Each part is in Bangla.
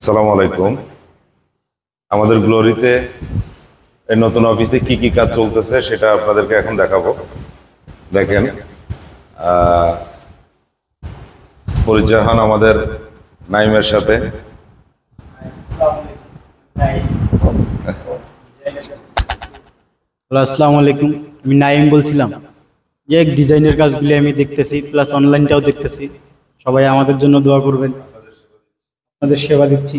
আসসালামু আলাইকুম। আমাদের গ্লোরিতে এই নতুন অফিসে কি কি কাজ চলতেছে সেটা আপনাদেরকে এখন দেখাবো। দেখেন, আহ, পরিচয় হন আমাদের নাইমের সাথে। হ্যালো, আসসালামু আলাইকুম। আমি নাইম বলছিলাম যে ডিজাইনের কাজগুলি আমি দেখতেছি, প্লাস অনলাইনটাও দেখতেছি। সবাই আমাদের জন্য দোয়া করবেন। আপনাদের সেবা দিচ্ছি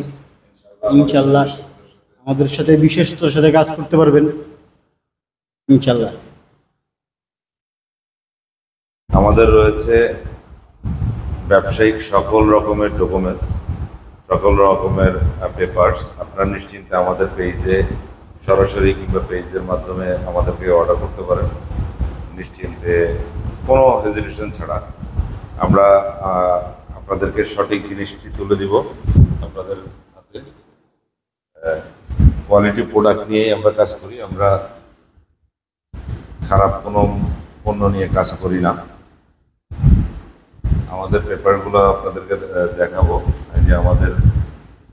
ইনশাল্লাহ। আমাদের সাথে বিশেষতার সাথে কাজ করতে পারবেন ইনশাল্লাহ। আমাদের রয়েছে ব্যবসায়িক সকল রকমের ডকুমেন্টস, সকল রকমের পেপারস। আপনারা নিশ্চিন্তে আমাদের পেজে সরাসরি কিংবা পেজের মাধ্যমে আমাদেরকে অর্ডার করতে পারেন নিশ্চিন্তে, কোনো হেজিটেশন ছাড়া। আমরা আপনাদেরকে সঠিক জিনিসটি তুলে দিব আপনাদের হাতে। কোয়ালিটি প্রোডাক্ট নিয়েই আমরা কাজ করি, আমরা খারাপ কোনো পণ্য নিয়ে কাজ করি না। আমাদের পেপারগুলো আপনাদেরকে দেখাবো। এই যে আমাদের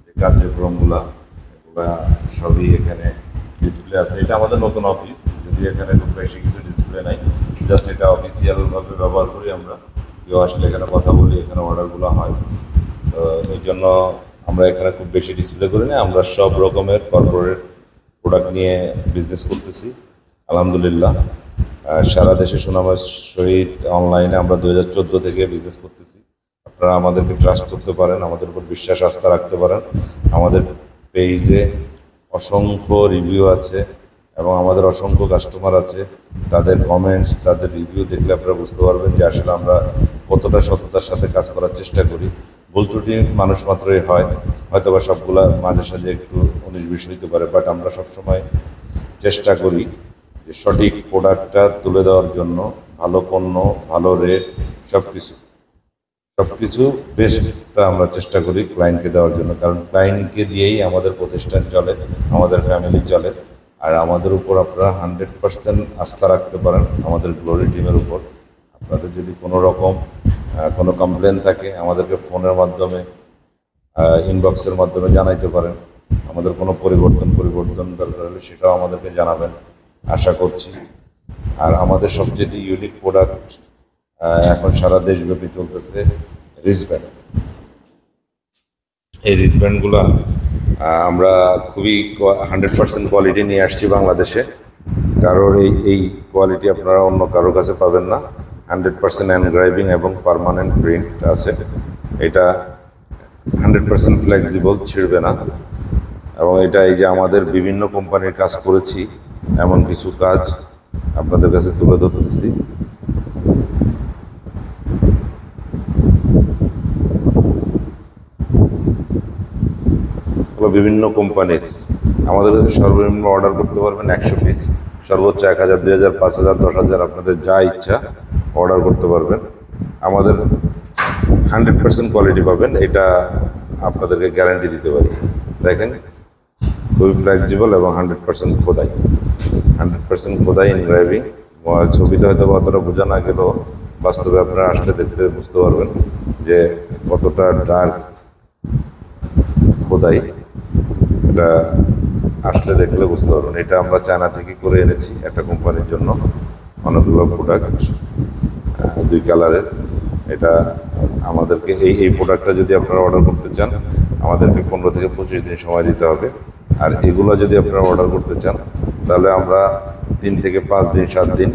যে কার্যক্রমগুলো, এগুলা সবই এখানে ডিসপ্লে আছে। এটা আমাদের নতুন অফিস, যদি এখানে খুব বেশি কিছু ডিসপ্লে নাই, জাস্ট এটা অফিসিয়ালভাবে ব্যবহার করি আমরা। কেউ আসলে এখানে কথা বলি, এখানে অর্ডারগুলো হয়। তো এই জন্য আমরা এখানে খুব বেশি ডিসপ্লে করি না। আমরা সব রকমের কর্পোরেট প্রোডাক্ট নিয়ে বিজনেস করতেছি আলহামদুলিল্লাহ। সারা দেশে সুনামের সহিত অনলাইনে আমরা 2014 থেকে বিজনেস করতেছি। আপনারা আমাদেরকে ট্রাস্ট করতে পারেন, আমাদের উপর বিশ্বাস আস্থা রাখতে পারেন। আমাদের পেজে অসংখ্য রিভিউ আছে এবং আমাদের অসংখ্য কাস্টমার আছে। তাদের কমেন্টস, তাদের রিভিউ দেখলে আপনারা বুঝতে পারবেন যে আসলে আমরা কতটা সততার সাথে কাজ করার চেষ্টা করি। ভুল ত্রুটি মানুষ মাত্রই হয়, হয়তো বা সবগুলা মাঝে সাঝে একটু 19-20 হইতে পারে, বাট আমরা সবসময় চেষ্টা করি যে সঠিক প্রোডাক্টটা তুলে দেওয়ার জন্য। ভালো পণ্য, ভালো রেট, সব কিছু বেস্টটা আমরা চেষ্টা করি ক্লায়েন্টকে দেওয়ার জন্য, কারণ ক্লায়েন্টকে দিয়েই আমাদের প্রতিষ্ঠান চলে, আমাদের ফ্যামিলি চলে। আর আমাদের উপর আপনারা 100% আস্থা রাখতে পারেন আমাদের গ্লোরি টিমের উপর। আপনাদের যদি কোনো রকম কোনো কমপ্লেন থাকে আমাদেরকে ফোনের মাধ্যমে, ইনবক্সের মাধ্যমে জানাইতে পারেন। আমাদের কোনো পরিবর্তন দরকার হলে সেটাও আমাদেরকে জানাবেন আশা করছি। আর আমাদের সবচেয়ে ইউনিক প্রোডাক্ট এখন সারা দেশব্যাপী চলতেছে রিসব্যান্ড। এই রিসব্যান্ডগুলো আমরা খুবই 100% কোয়ালিটি নিয়ে আসছি বাংলাদেশে। কারোর এই কোয়ালিটি আপনারা অন্য কারোর কাছে পাবেন না। 100% এনগ্রাইভিং এবং পার্মানেন্ট প্রিন্ট আছে। এটা 100% ফ্লেক্সিবল, ছিঁড়বে না। এবং এটা এই যে আমাদের বিভিন্ন কোম্পানির কাজ করেছি, এমন কিছু কাজ আপনাদের কাছে তুলে ধরতেছি। বিভিন্ন কোম্পানির আমাদের কাছে সর্বনিম্ন অর্ডার করতে পারবেন 100 পিস, সর্বোচ্চ 1000, 2000, 5000, 10,000 আপনাদের যা ইচ্ছা অর্ডার করতে পারবেন। আমাদের 100% কোয়ালিটি পাবেন, এটা আপনাদেরকে গ্যারান্টি দিতে পারি। দেখেন, খুবই ফ্লেক্সিবল এবং 100% খোদাই, 100% খোদাই এনগ্রাইভিং। ছবিতে হয়তো অতটা বোঝা না গেলেও বাস্তবে আপনারা আসলে দেখতে বুঝতে পারবেন যে কতটা ডার্ক খোদাই। এটা আসলে দেখলে বুঝতে পারবেন। এটা আমরা চায়না থেকে করে এনেছি একটা কোম্পানির জন্য, অনেকগুলো প্রোডাক্ট 2 কালারের। এটা আমাদেরকে এই প্রোডাক্টটা যদি আপনারা অর্ডার করতে চান, আমাদেরকে 15 থেকে 25 দিন সময় দিতে হবে। আর এগুলো যদি আপনারা অর্ডার করতে চান, তাহলে আমরা 3 থেকে 5 দিন, 7 দিন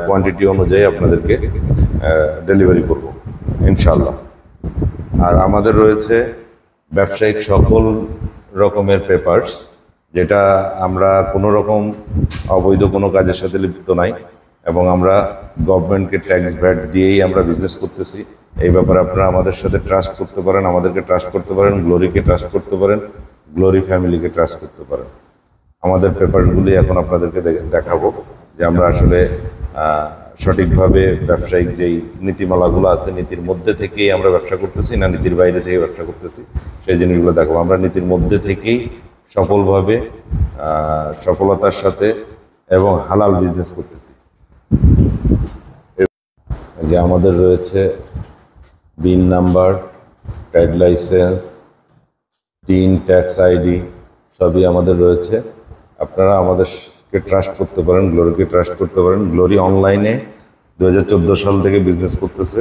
কোয়ান্টিটি অনুযায়ী আপনাদেরকে ডেলিভারি করব ইনশাল্লাহ। আর আমাদের রয়েছে ব্যবসায়িক সকল রকমের পেপারস, যেটা আমরা কোনো রকম অবৈধ কোনো কাজের সাথে লিপ্ত নাই এবং আমরা গভর্নমেন্টকে ট্যাক্স ভ্যাট দিয়েই আমরা বিজনেস করতেছি। এই ব্যাপারে আপনারা আমাদের সাথে ট্রাস্ট করতে পারেন, আমাদেরকে ট্রাস্ট করতে পারেন, গ্লোরিকে ট্রাস্ট করতে পারেন, গ্লোরি ফ্যামিলিকে ট্রাস্ট করতে পারেন। আমাদের পেপারসগুলি এখন আপনাদেরকে দেখাবো যে আমরা আসলে সঠিকভাবে ব্যবসায়িক যেই নীতিমালাগুলো আছে, নীতির মধ্যে থেকেই আমরা ব্যবসা করতেছি না নীতির বাইরে থেকে ব্যবসা করতেছি, সেই জিনিসগুলো দেখাবো। আমরা নীতির মধ্যে থেকেই সফলভাবে, সফলতার সাথে এবং হালাল বিজনেস করতেছি। যে আমাদের রয়েছে BIN number, trade licence, TIN, tax ID সবই আমাদের রয়েছে। আপনারা আমাদেরকে ট্রাস্ট করতে পারেন, গ্লোরিকে ট্রাস্ট করতে পারেন। গ্লোরি অনলাইনে 2014 সাল থেকে বিজনেস করতেছে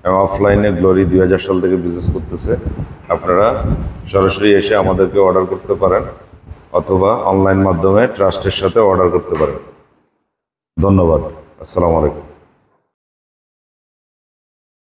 এবং অফলাইনে গ্লোরি 2000 সাল থেকে বিজনেস করতেছে। আপনারা সরাসরি এসে আমাদেরকে অর্ডার করতে পারেন অথবা অনলাইন মাধ্যমে ট্রাস্টের সাথে অর্ডার করতে পারেন। ধন্যবাদ। আসসালামু আলাইকুম।